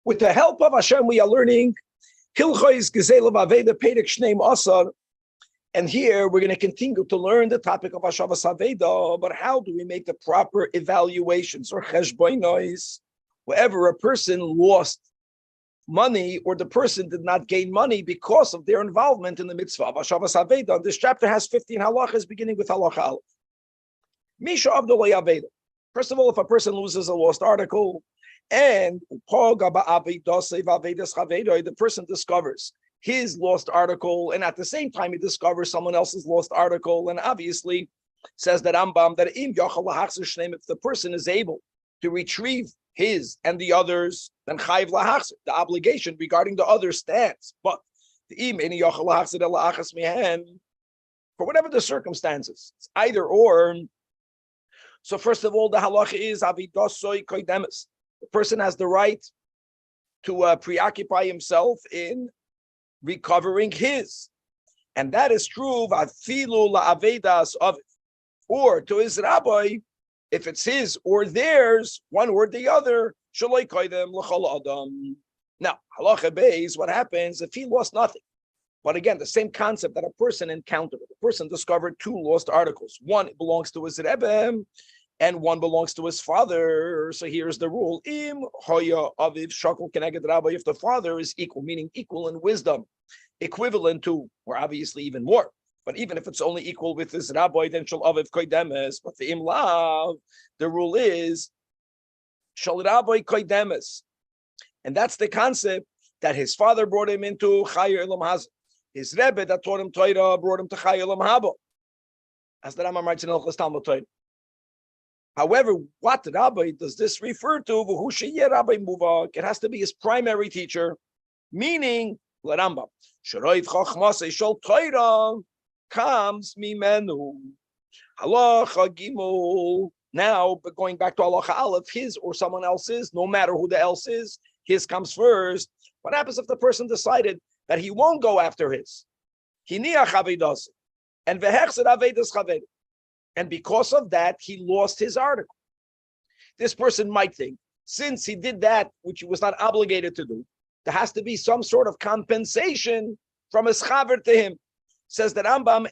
With the help of Hashem, we are learning Hilchos Gezelav Aveda Perek Shneim Asar. And here we're going to continue to learn the topic of Hashavas Aveda, but how do we make the proper evaluations or cheshbonos? Wherever a person lost money or the person did not gain money because of their involvement in the mitzvah of Hashavas Aveda. This chapter has 15 halachas, beginning with halacha aleph. Misha Abdullah Aveda. First of all, if a person loses a lost article, and the person discovers his lost article, and at the same time he discovers someone else's lost article, and obviously says that Rambam that if the person is able to retrieve his and the others, then chayiv lahachzir, the obligation regarding the other stands. But for whatever the circumstances, it's either or. So first of all, the halacha is avidasoy koidemes. The person has the right to preoccupy himself in recovering his. And that is true, or to his rabbi, if it's his or theirs, one or the other. Now, halacha beis, what happens if he lost nothing? But again, the same concept that a person encountered. The person discovered two lost articles. One belongs to his rebbe, and one belongs to his father. So here's the rule: Im hoya aviv shakol keneged rabbi. If the father is equal, meaning equal in wisdom, equivalent to, or obviously even more. But even if it's only equal with his rabbi, then shall aviv koidemes. But the imlav, the rule is shall rabbi koidemes, and that's the concept that his father brought him into chayer elam haz. His rebbe that taught him Torah brought him to chayer elam haba, as the Rambam writes in Hilchos Talmud Torah. However, what rabbi does this refer to? It has to be his primary teacher, meaning the Rambam. Comes mimenu. Halacha gimel. Now, but going back to halacha aleph, his or someone else's, no matter who the else is, his comes first. What happens if the person decided that he won't go after his? And and because of that, he lost his article. This person might think, since he did that, which he was not obligated to do, there has to be some sort of compensation from his chaver to him. Says that Rambam,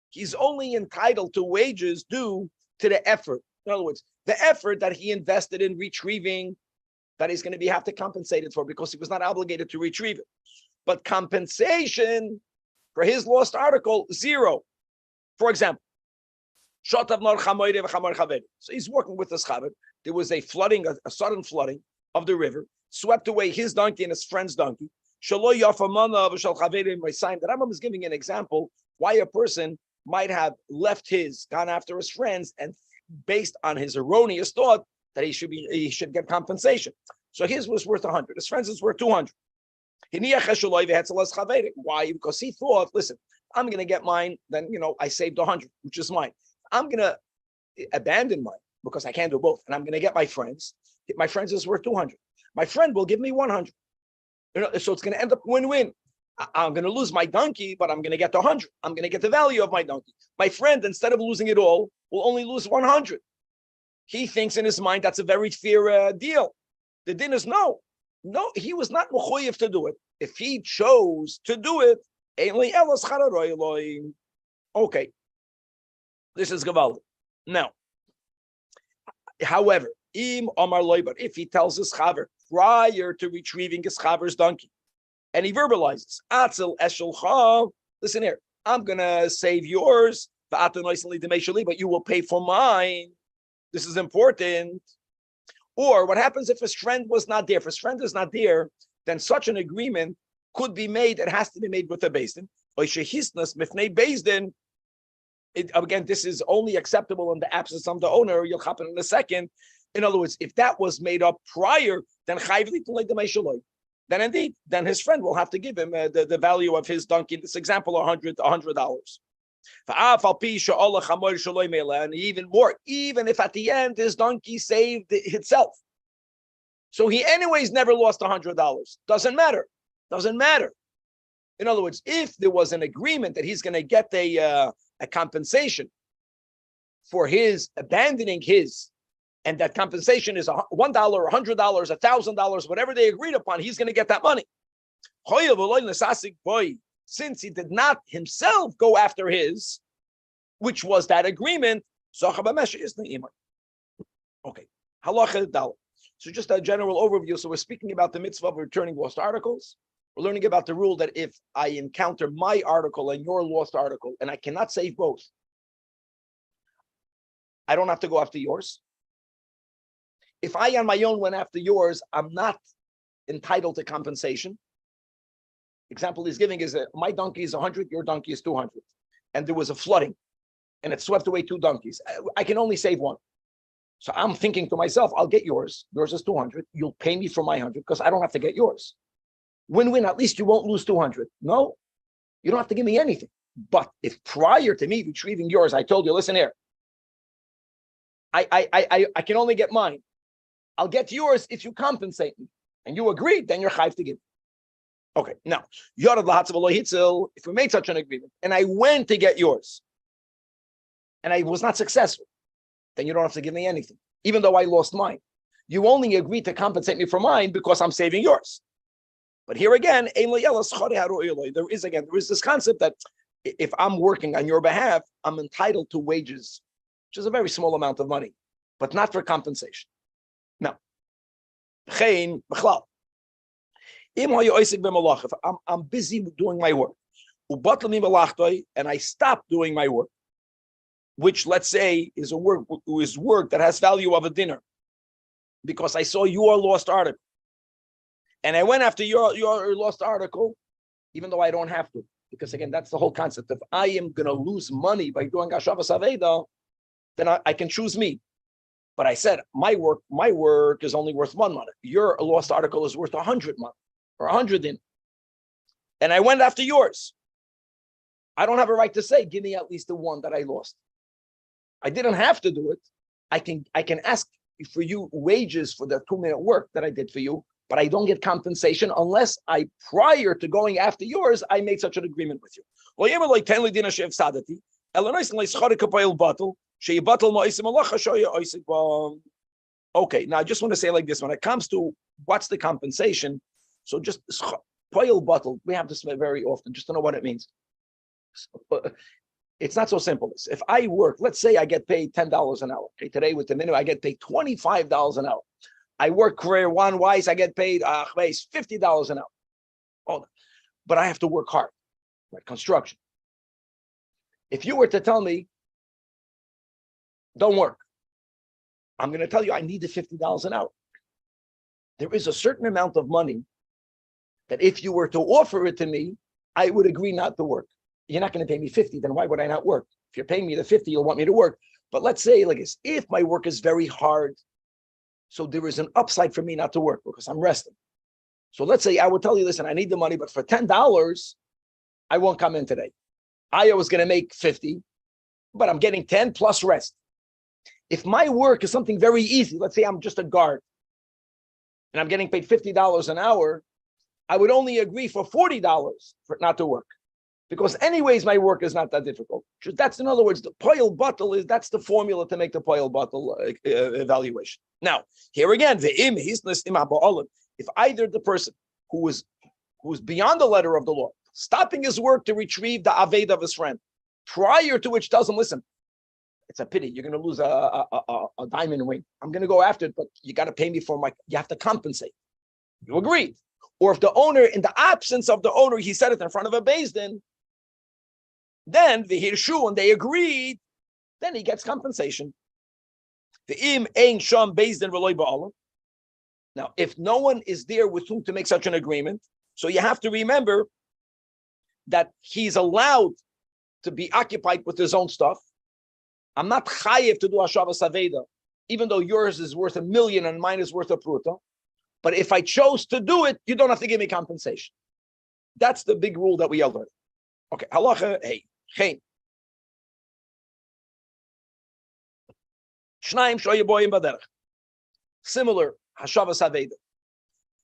he's only entitled to wages due to the effort. In other words, the effort that he invested in retrieving, that he's going to have to compensate it for because he was not obligated to retrieve it. But compensation for his lost article, zero. For example, so he's working with his chaver. There was a flooding, a sudden flooding of the river, swept away his donkey and his friend's donkey. The Rambam is giving an example why a person might have left his, gone after his friends, and based on his erroneous thought that he should get compensation. So his was worth 100, his friend's is worth 200. Why? Because he thought, listen, I'm going to get mine, then, I saved 100, which is mine. I'm going to abandon mine because I can't do both. And I'm going to get my friends. My friends is worth 200. My friend will give me 100. So it's going to end up win-win. I'm going to lose my donkey, but I'm going to get the 100. I'm going to get the value of my donkey. My friend, instead of losing it all, will only lose 100. He thinks in his mind that's a very fair deal. The din is no, he was not mechuyev to do it. If he chose to do it, okay, this is Gavaldi. Now, however, if he tells his chaver prior to retrieving his chaver's donkey, and he verbalizes, listen here, I'm going to save yours, but you will pay for mine. This is important. Or what happens if his friend was not there? If his friend is not there, then such an agreement could be made. It has to be made with a beis din. Again, this is only acceptable in the absence of the owner. You'll happen in a second. In other words, if that was made up prior, then indeed, then his friend will have to give him the value of his donkey. In this example, $100. And even more, even if at the end his donkey saved itself. So he anyways never lost $100. Doesn't matter. In other words, if there was an agreement that he's going to get a compensation for his abandoning his and that compensation is $1, $100, $1,000, whatever they agreed upon, he's going to get that money. Since he did not himself go after his, which was that agreement, okay. Halacha Dal. So just a general overview. So we're speaking about the mitzvah of returning lost articles. We're learning about the rule that if I encounter my article and your lost article, and I cannot save both, I don't have to go after yours. If I on my own went after yours, I'm not entitled to compensation. Example he's giving is that my donkey is 100, your donkey is 200. And there was a flooding and it swept away 2 donkeys. I can only save one. So I'm thinking to myself, I'll get yours. Yours is 200. You'll pay me for my 100 because I don't have to get yours. Win-win, at least you won't lose 200. No, you don't have to give me anything. But if prior to me retrieving yours, I told you, listen here, I can only get mine. I'll get yours if you compensate me. And you agreed, then you're chayv to give. Okay, now, if we made such an agreement and I went to get yours and I was not successful, then you don't have to give me anything, even though I lost mine. You only agreed to compensate me for mine because I'm saving yours. But here again, there is this concept that if I'm working on your behalf, I'm entitled to wages, which is a very small amount of money, but not for compensation. Now, if I'm busy doing my work, and I stop doing my work, which let's say is work that has value of a dinner, because I saw your lost article, and I went after your lost article, even though I don't have to, because again, that's the whole concept. If I am going to lose money by doing Hashavas Aveda, then I can choose me. But I said my work is only worth 1 month. Your lost article is worth 100 month or 100 din, and I went after yours. I don't have a right to say, give me at least the one that I lost. I didn't have to do it. I can ask for you wages for the 2-minute work that I did for you, but I don't get compensation unless prior to going after yours, I made such an agreement with you. Okay, now I just want to say like this, when it comes to what's the compensation, so just poil bottle, we have this very often, just to know what it means. It's not so simple. If I work, let's say I get paid $10 an hour. Okay, today with the minimum, I get paid $25 an hour. I work career one-wise, I get paid $50 an hour. Oh, but I have to work hard, like construction. If you were to tell me, don't work, I'm going to tell you I need the $50 an hour. There is a certain amount of money that if you were to offer it to me, I would agree not to work. You're not going to pay me 50, then why would I not work? If you're paying me the 50, you'll want me to work. But let's say like this, if my work is very hard, so there is an upside for me not to work because I'm resting. So let's say I would tell you, listen, I need the money, but for $10, I won't come in today. I was going to make 50, but I'm getting 10 plus rest. If my work is something very easy, let's say I'm just a guard and I'm getting paid $50 an hour, I would only agree for $40 for not to work. Because anyways, my work is not that difficult. That's, in other words, the poil bottle that's the formula to make the poil bottle evaluation. Now, here again, if either the person who is beyond the letter of the law, stopping his work to retrieve the aved of his friend, prior to which tells him, listen, it's a pity, you're going to lose a diamond ring. I'm going to go after it, but you got to pay me you have to compensate. You agreed. Or if the owner, in the absence of the owner, he said it in front of a beis din, then the hirshu, and they agreed, then he gets compensation. The im ein sham beis din v'loy ba'alam. Now, if no one is there with whom to make such an agreement, so you have to remember that he's allowed to be occupied with his own stuff. I'm not chayiv to do hashavas aveda, even though yours is worth $1 million and mine is worth a pruta. But if I chose to do it, you don't have to give me compensation. That's the big rule that we all learned. Okay, halacha hey, chein. Shnaim shoye boyim baderech. Similar hashavas aveda.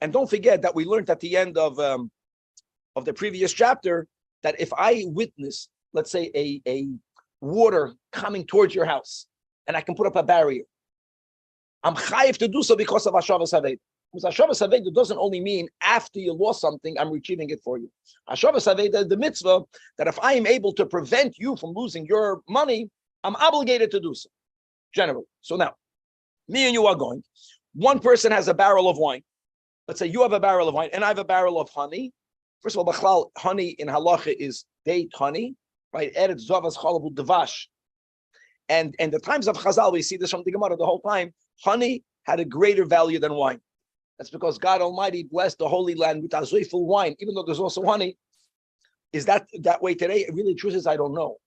And don't forget that we learned at the end of the previous chapter that if I witness, let's say, a water coming towards your house, and I can put up a barrier, I'm chayiv to do so because of Hashavas Haved. Because Hashavas Haved doesn't only mean after you lost something, I'm retrieving it for you. Hashavas Haved is the mitzvah that if I am able to prevent you from losing your money, I'm obligated to do so, generally. So now, me and you are going. One person has a barrel of wine. Let's say you have a barrel of wine and I have a barrel of honey. First of all, b'chlal, honey in halacha is date honey, right? Eretz zavas chalavu devash. And the times of Chazal, we see this from the Gemara the whole time. Honey had a greater value than wine. That's because God Almighty blessed the Holy Land with azoiful wine, even though there's also honey. Is that way today? Really, the truth is, I don't know.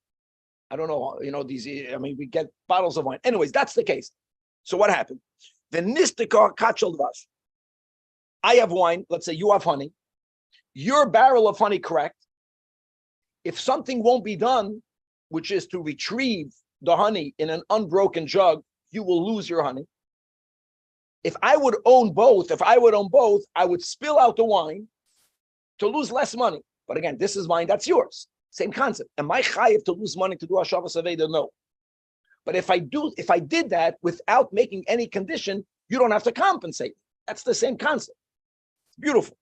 I don't know. We get bottles of wine. Anyways, that's the case. So what happened? The nistika kachal dvash. I have wine. Let's say you have honey. Your barrel of honey cracked. If something won't be done, which is to retrieve the honey in an unbroken jug, you will lose your honey. If I would own both, I would spill out the wine to lose less money. But again, this is mine, that's yours. Same concept. Am I chayiv to lose money to do Hashavas Aveda? No. But if I did that without making any condition, you don't have to compensate. That's the same concept. It's beautiful.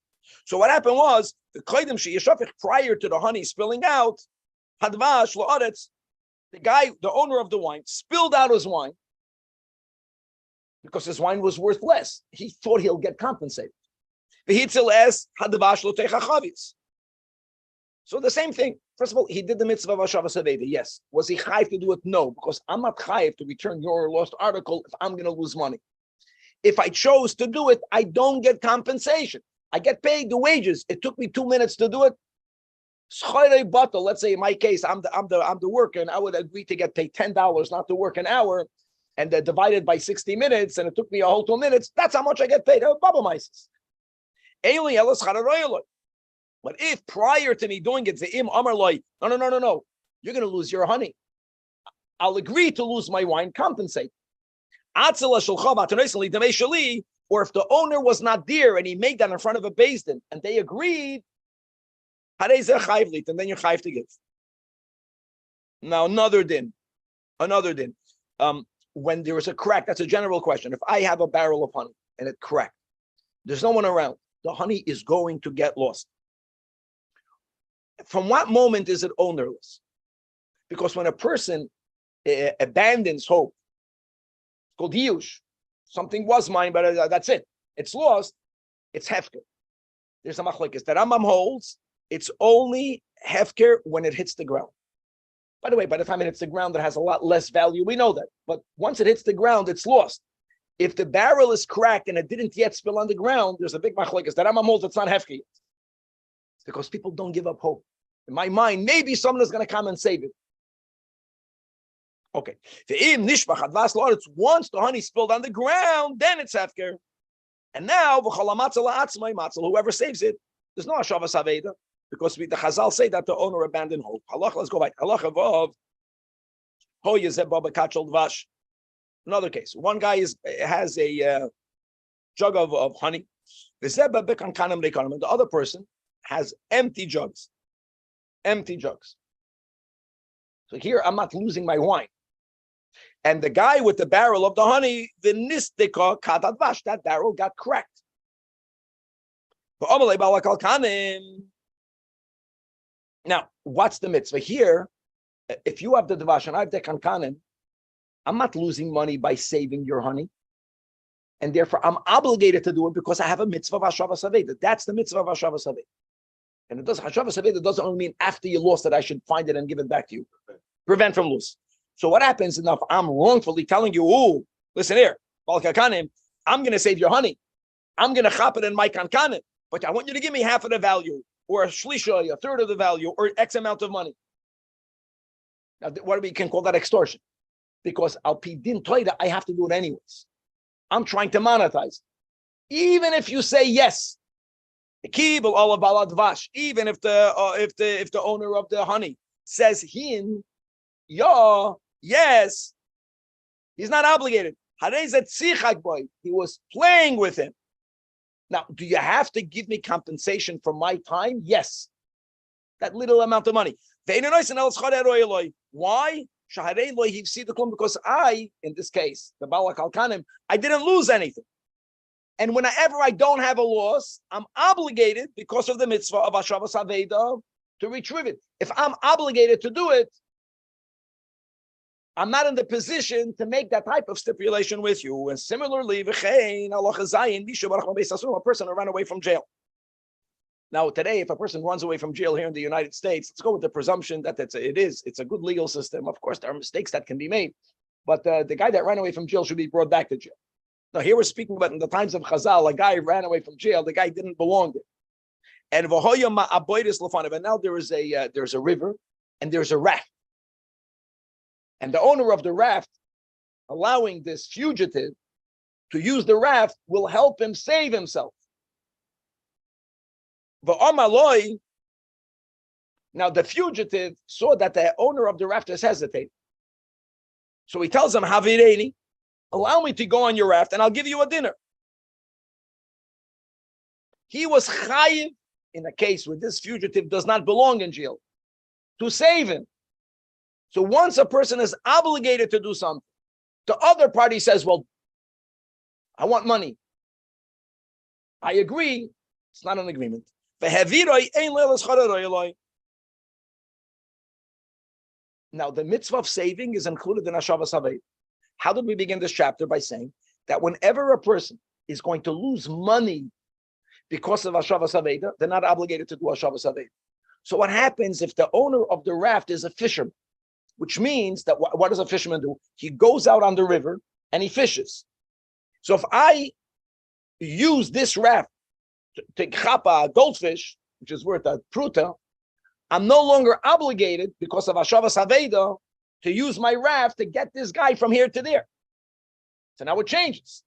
So what happened was the kodim sheyeshafich prior to the honey spilling out, hadvash la'aretz, the owner of the wine, spilled out his wine because his wine was worth less. He thought he'll get compensated. So the same thing. First of all, he did the mitzvah of Hashavas Aveda. Yes. Was he chayiv to do it? No, because I'm not chayiv to return your lost article if I'm going to lose money. If I chose to do it, I don't get compensation. I get paid the wages. It took me 2 minutes to do it. Let's say in my case, I'm the worker, and I would agree to get paid $10 not to work an hour, and divided by 60 minutes, and it took me a whole 2 minutes. That's how much I get paid. Baba Mises. But if prior to me doing it, Ze'im Amar Loi, no, you're going to lose your honey. I'll agree to lose my wine, compensate. Or if the owner was not there and he made that in front of a beis din and they agreed, and then you're chayiv to give. Now another din. When there is a crack, that's a general question. If I have a barrel of honey and it cracked, there's no one around, the honey is going to get lost. From what moment is it ownerless? Because when a person abandons hope, it's called hiyush. Something was mine, but that's it. It's lost. It's hefker. There's a machlokes that Rambam holds. It's only hefker when it hits the ground. By the way, by the time it hits the ground, it has a lot less value. We know that. But once it hits the ground, it's lost. If the barrel is cracked and it didn't yet spill on the ground, there's a big machlokes that Rambam holds it's not hefker yet. It's because people don't give up hope. In my mind, maybe someone is going to come and save it. Okay. Once the honey spilled on the ground, then it's hefker. And now, whoever saves it, there's no Hashavas Aveda, because the Chazal say that the owner abandoned hope. Let's go back. Another case. One guy has a jug of honey. And the other person has empty jugs. So here I'm not losing my wine. And the guy with the barrel of the honey, the nistika kadadvash, that barrel got cracked. Now, what's the mitzvah here? If you have the dvash and I have the kankanim, I'm not losing money by saving your honey. And therefore, I'm obligated to do it because I have a mitzvah of Hashavas Aveda. That's the mitzvah of Hashavas Aveda. And it does Hashavas Aveda doesn't only mean after you lost it, I should find it and give it back to you. Prevent from lose. So what happens enough? I'm wrongfully telling you, oh, listen here, I'm going to save your honey. I'm going to chop it in my kankanim, but I want you to give me half of the value, or a shlisha, a third of the value, or X amount of money. Now, what we can call that extortion, because al pi din toida, I have to do it anyways. I'm trying to monetize, even if you say yes. Even if the owner of the honey says hin, yeah, yes, he's not obligated. He was playing with him. Now, do you have to give me compensation for my time? Yes. That little amount of money. Why? Because I, in this case, the Balak Alkanim, I didn't lose anything. And whenever I don't have a loss, I'm obligated because of the mitzvah of Hashavas Aveda to retrieve it. If I'm obligated to do it, I'm not in the position to make that type of stipulation with you. And similarly, a person who ran away from jail. Now, today, if a person runs away from jail here in the United States, let's go with the presumption that it's a good legal system. Of course, there are mistakes that can be made, but the guy that ran away from jail should be brought back to jail. Now, here we're speaking about in the times of Chazal, a guy ran away from jail. The guy didn't belong there. And now there's a river and there's a raft. And the owner of the raft, allowing this fugitive to use the raft, will help him save himself. Now the fugitive saw that the owner of the raft is hesitating. So he tells him, Havireni, allow me to go on your raft and I'll give you a dinner. He was chayiv in a case where this fugitive does not belong in jail to save him. So once a person is obligated to do something, the other party says, well, I want money. I agree. It's not an agreement. Now, the mitzvah of saving is included in Hashavas Haved. How did we begin this chapter? By saying that whenever a person is going to lose money because of Hashavas Haved, they're not obligated to do Hashavas Haved. So what happens if the owner of the raft is a fisherman? Which means that what does a fisherman do? He goes out on the river and he fishes. So if I use this raft to chapa a goldfish, which is worth a pruta, I'm no longer obligated because of Hashavas Haveda to use my raft to get this guy from here to there. So now it changes.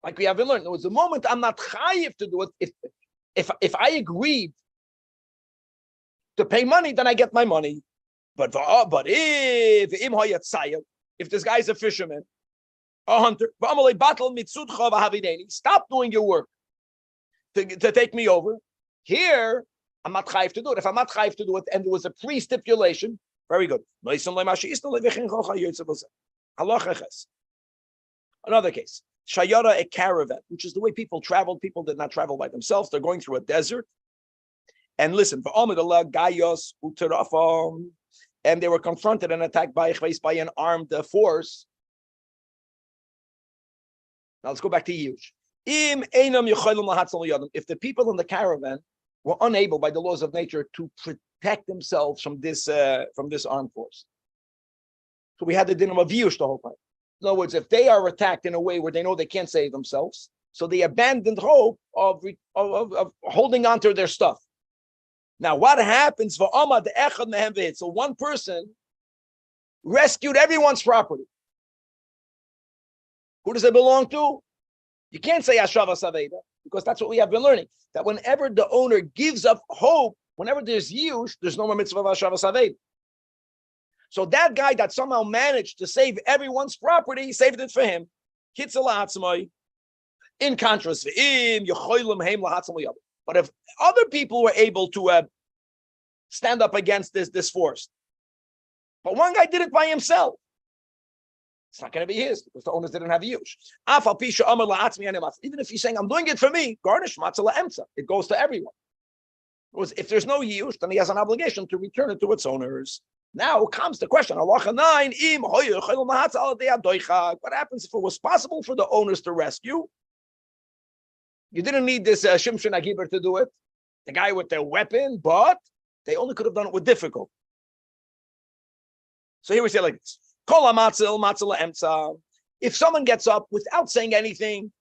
Like we haven't learned. There was a moment I'm not chayiv to do it. If I agreed to pay money, then I get my money. But if this guy is a fisherman, a hunter, stop doing your work to take me over. Here, I'm not chayiv to do it. If I'm not chayiv to do it, and there was a pre-stipulation, very good. Another case, shayara, a caravan, which is the way people traveled. People did not travel by themselves. They're going through a desert. And listen, and they were confronted and attacked by an armed force. Now let's go back to Yush. If the people in the caravan were unable by the laws of nature to protect themselves from this armed force, so we had the dilemma of Yush the whole time. In other words, if they are attacked in a way where they know they can't save themselves, so they abandoned hope of holding on to their stuff. Now, what happens for Amad the Echad Mehem Vehit? So one person rescued everyone's property. Who does it belong to? You can't say Hashavas Haveda, because that's what we have been learning. That whenever the owner gives up hope, whenever there's Yush, there's no more mitzvah of Hashavas Haveda. So that guy that somehow managed to save everyone's property, saved it for him. In contrast, but if other people were able to stand up against this force, but one guy did it by himself, it's not going to be his because the owners didn't have use. Even if he's saying, I'm doing it for me, garnish matzah emtza, it goes to everyone. Because if there's no use, then he has an obligation to return it to its owners. Now comes the question, what happens if it was possible for the owners to rescue? You didn't need this Shimshon Agiber to do it, the guy with the weapon, but they only could have done it with difficulty. So here we say like this. If someone gets up without saying anything,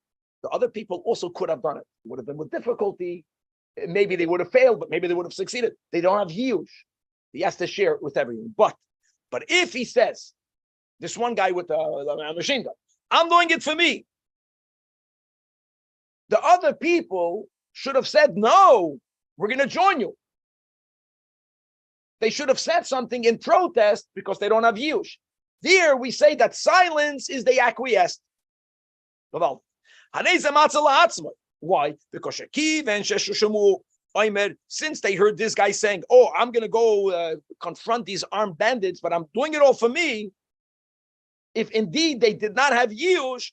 the other people also could have done it. It would have been with difficulty. Maybe they would have failed, but maybe they would have succeeded. They don't have huge. He has to share it with everyone. But if he says, this one guy with a machine gun, I'm doing it for me, the other people should have said, no, we're going to join you. They should have said something in protest because they don't have yush. There we say that silence is the acquiesced. Why? Because Since they heard this guy saying, "Oh, I'm going to go confront these armed bandits, but I'm doing it all for me," if indeed they did not have Yush,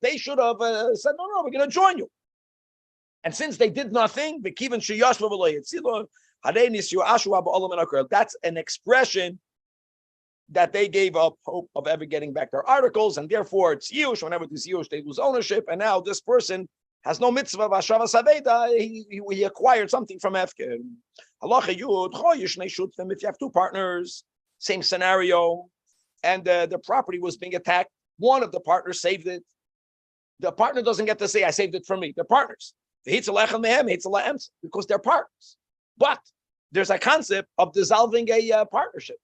they should have said, "No, we're going to join you." And since they did nothing, that's an expression that they gave up hope of ever getting back their articles, and therefore it's Yush. Whenever it's Yush, they lose ownership, and now this person has no mitzvah of Hashava Saveda. He acquired something from Efker. Halacha Yud, if you have two partners, same scenario, and the property was being attacked, one of the partners saved it. The partner doesn't get to say, "I saved it for me." They're partners. Because they're partners. But there's a concept of dissolving a partnership.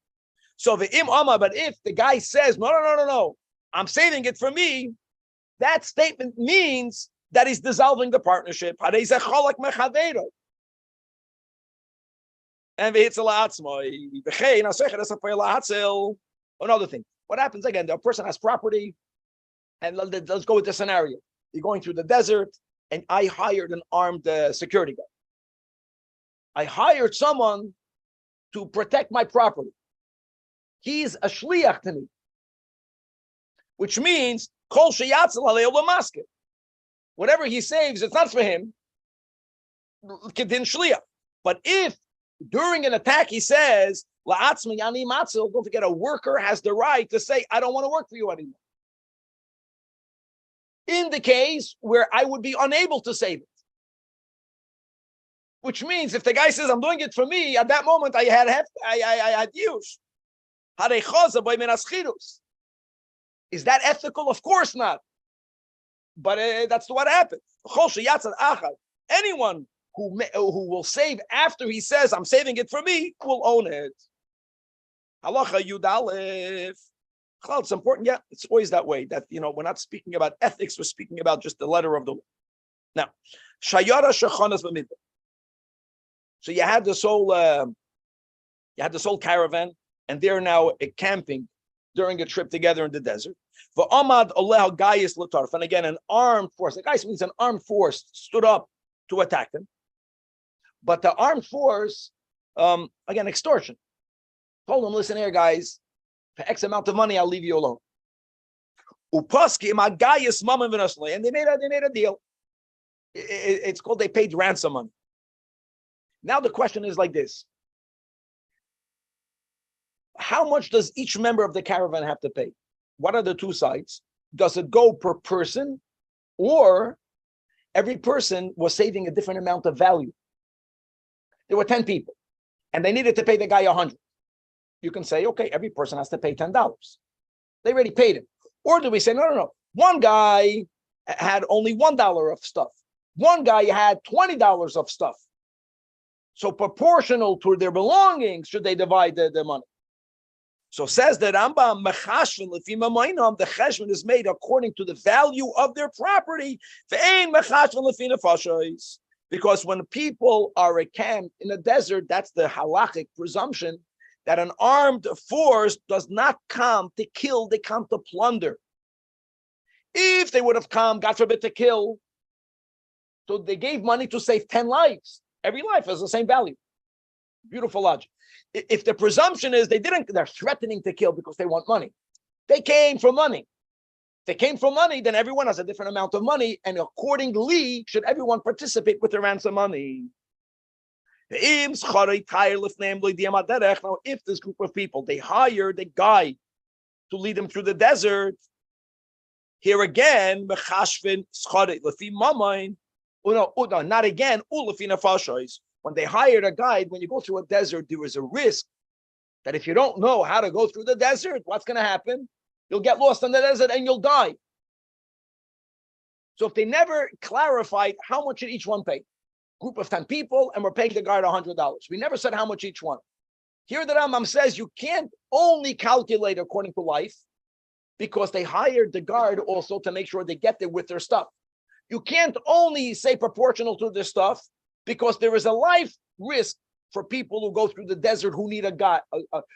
So but if the guy says, no, I'm saving it for me, that statement means that he's dissolving the partnership. And another thing. What happens again? The person has property, and let's go with the scenario. You're going through the desert, and I hired an armed security guard. I hired someone to protect my property. He's a shliach to me, which means kol sheyatzel alei lamaske. Whatever he saves, it's not for him. Kedin shliach. But if during an attack he says la'atzmi yani matzel, don't forget, a worker has the right to say, "I don't want to work for you anymore." In the case where I would be unable to save it. Which means if the guy says, "I'm doing it for me," at that moment I had use. Is that ethical? Of course not. But that's what happened. Anyone who will save after he says, "I'm saving it for me," will own it. Halacha Yud Aleph. It's important. Yeah, it's always that way. That, we're not speaking about ethics. We're speaking about just the letter of the law. Now, Shayara Shachanas B'Midbar. So you had this whole caravan, and they're now camping during a trip together in the desert. V'amad oleh gayis l'tarf, and again, an armed force. The guyis means an armed force stood up to attack them. But the armed force, again, extortion. Told them, "Listen here, guys. For X amount of money, I'll leave you alone." And they made a deal. It's called, they paid ransom money. Now the question is like this: how much does each member of the caravan have to pay? What are the two sides? Does it go per person, or every person was saving a different amount of value? There were 10 people, and they needed to pay the guy 100. You can say, okay, every person has to pay $10. They already paid him. Or do we say, no. One guy had only $1 of stuff. One guy had $20 of stuff. So proportional to their belongings, should they divide the money? So says the Rambam, the cheshbon is made according to the value of their property. Because when people are camped in a desert, that's the halachic presumption that an armed force does not come to kill, they come to plunder. If they would have come, God forbid, to kill, so they gave money to save 10 lives. Every life has the same value. Beautiful logic. If the presumption is they're threatening to kill because they want money. They came for money. If they came for money, then everyone has a different amount of money, and accordingly, should everyone participate with the ransom money. Now, if this group of people, they hired a guy to lead them through the desert, here again, not again, when they hired a guide, when you go through a desert, there is a risk that if you don't know how to go through the desert, what's going to happen? You'll get lost in the desert and you'll die. So if they never clarified how much should each one pay, group of 10 people, and we're paying the guard $100. We never said how much each one. Here the Rambam says you can't only calculate according to life, because they hired the guard also to make sure they get there with their stuff. You can't only say proportional to their stuff, because there is a life risk for people who go through the desert who need a guide.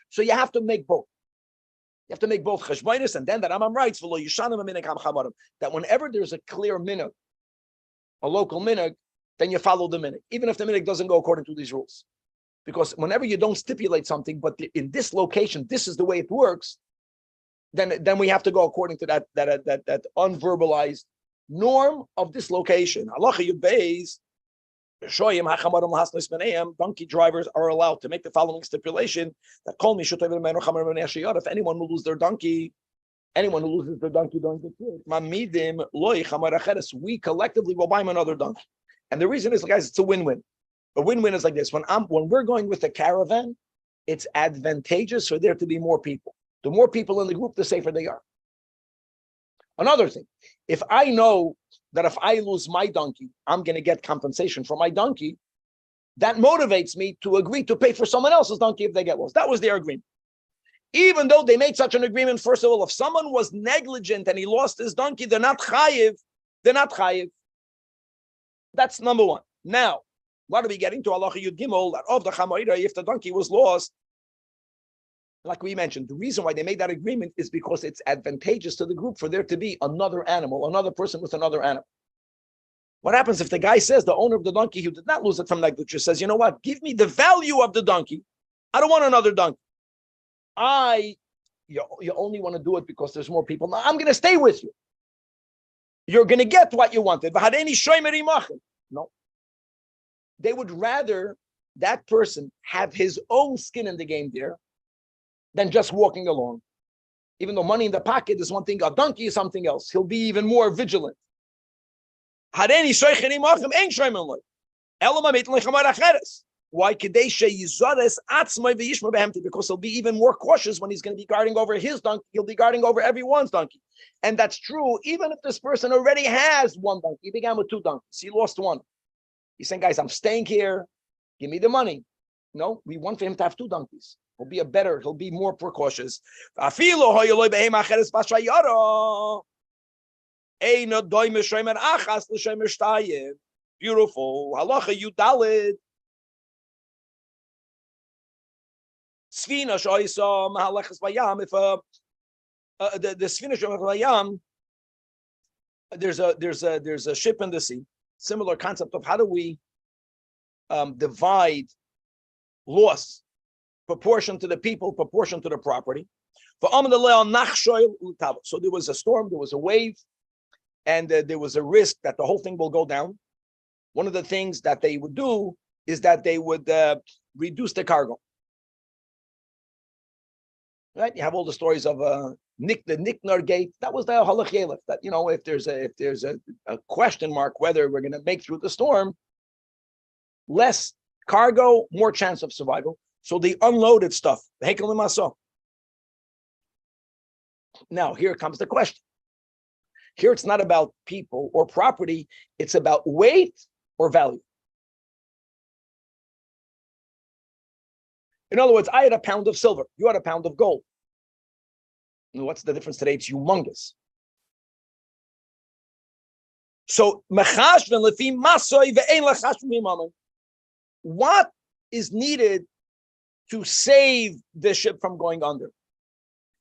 So you have to make both. You have to make both cheshbonis, and then the Rambam writes that whenever there's a clear minhag, a local minhag, then you follow the minhag, even if the minhag doesn't go according to these rules. Because whenever you don't stipulate something, but in this location, this is the way it works, then we have to go according to that unverbalized norm of this location. Halacha Yud Beis, donkey drivers are allowed to make the following stipulation: that if anyone will lose their donkey, anyone who loses their donkey during the trip, we collectively will buy him another donkey. And the reason is, guys, it's a win-win. A win-win is like this: when we're going with a caravan, it's advantageous for there to be more people. The more people in the group, the safer they are. Another thing, if I know that if I lose my donkey, I'm going to get compensation for my donkey, that motivates me to agree to pay for someone else's donkey if they get lost. That was their agreement. Even though they made such an agreement, first of all, if someone was negligent and he lost his donkey, they're not chayiv. They're not chayiv. That's number one. Now, what are we getting to? Halacha Yud Gimel, that of the chamoira, if the donkey was lost, like we mentioned, the reason why they made that agreement is because it's advantageous to the group for there to be another animal, another person with another animal. What happens if the guy says, the owner of the donkey who did not lose it from negligence says, you know what, give me the value of the donkey. I don't want another donkey. You only want to do it because there's more people. Now I'm going to stay with you. You're going to get what you wanted. No. They would rather that person have his own skin in the game there than just walking along. Even though money in the pocket is one thing, a donkey is something else. He'll be even more vigilant. Why? Because he'll be even more cautious when he's going to be guarding over his donkey. He'll be guarding over everyone's donkey. And that's true, even if this person already has one donkey. He began with two donkeys. He lost one. He's saying, guys, I'm staying here. Give me the money. No, we want for him to have two donkeys. He'll be more precautious. Beautiful. Halacha Yudalid. Svina shoisa mahalachas bayam. If the svina shoisa bayam, there's a ship in the sea. Similar concept of how do we divide loss, proportion to the people, proportion to the property. So there was a storm, there was a wave, and there was a risk that the whole thing will go down. One of the things that they would do is that they would reduce the cargo. Right? You have all the stories of the Nickner Gate. That was the halach yelef. That if there's a question mark whether we're going to make through the storm, less cargo, more chance of survival. So they unloaded stuff. Now here comes the question. Here it's not about people or property. It's about weight or value. In other words, I had a pound of silver. You had a pound of gold. And what's the difference today? It's humongous. So, what is needed to save the ship from going under?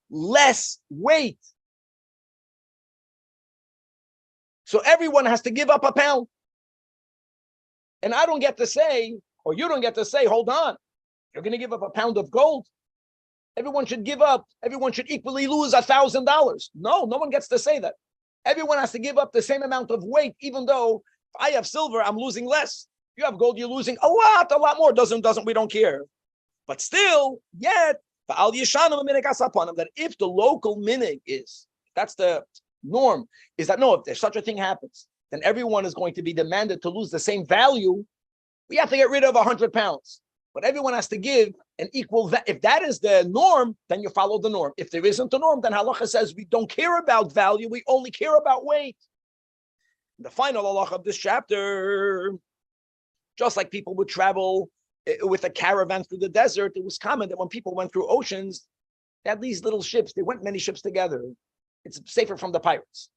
Less weight. So everyone has to give up a pound. And I don't get to say, or you don't get to say, hold on, you're going to give up a pound of gold. Everyone should give up. Everyone should equally lose $1,000. No one gets to say that. Everyone has to give up the same amount of weight, even though if I have silver, I'm losing less. If you have gold, you're losing a lot more. Doesn't, we don't care. But still, yet, that if the local minig is, that's the norm, is that no, if there's such a thing happens, then everyone is going to be demanded to lose the same value. We have to get rid of 100 pounds. But everyone has to give an equal. If that is the norm, then you follow the norm. If there isn't a norm, then halacha says we don't care about value. We only care about weight. The final halacha of this chapter, just like people would travel with a caravan through the desert, it was common that when people went through oceans, they had these little ships. They went many ships together. It's safer from the pirates.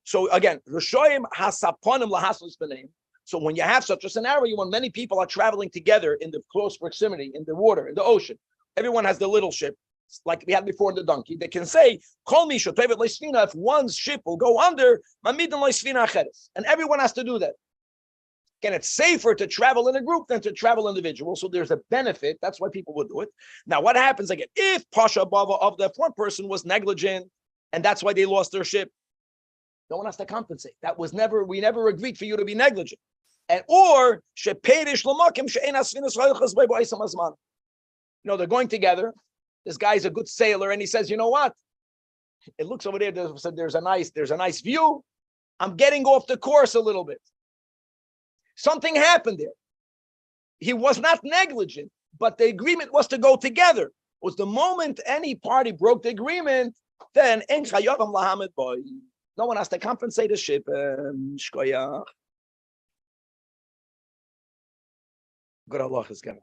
So again, Rishoyim hasaponim lahaslos b'neim. So when you have such a scenario, when many people are traveling together in the close proximity, in the water, in the ocean, everyone has the little ship, like we had before in the donkey. They can say, "Call me if one's ship will go under, and everyone has to do that. Again, it's safer to travel in a group than to travel individual. So there's a benefit. That's why people would do it. Now, what happens again? If Pasha Bava of the one person was negligent, and that's why they lost their ship, no one has to compensate. We never agreed for you to be negligent. And or they're going together. This guy's a good sailor, and he says, you know what? It looks over there. There's a nice view. I'm getting off the course a little bit. Something happened there. He was not negligent, but the agreement was to go together. It was the moment any party broke the agreement, then no one has to compensate the ship. Good Allah is going.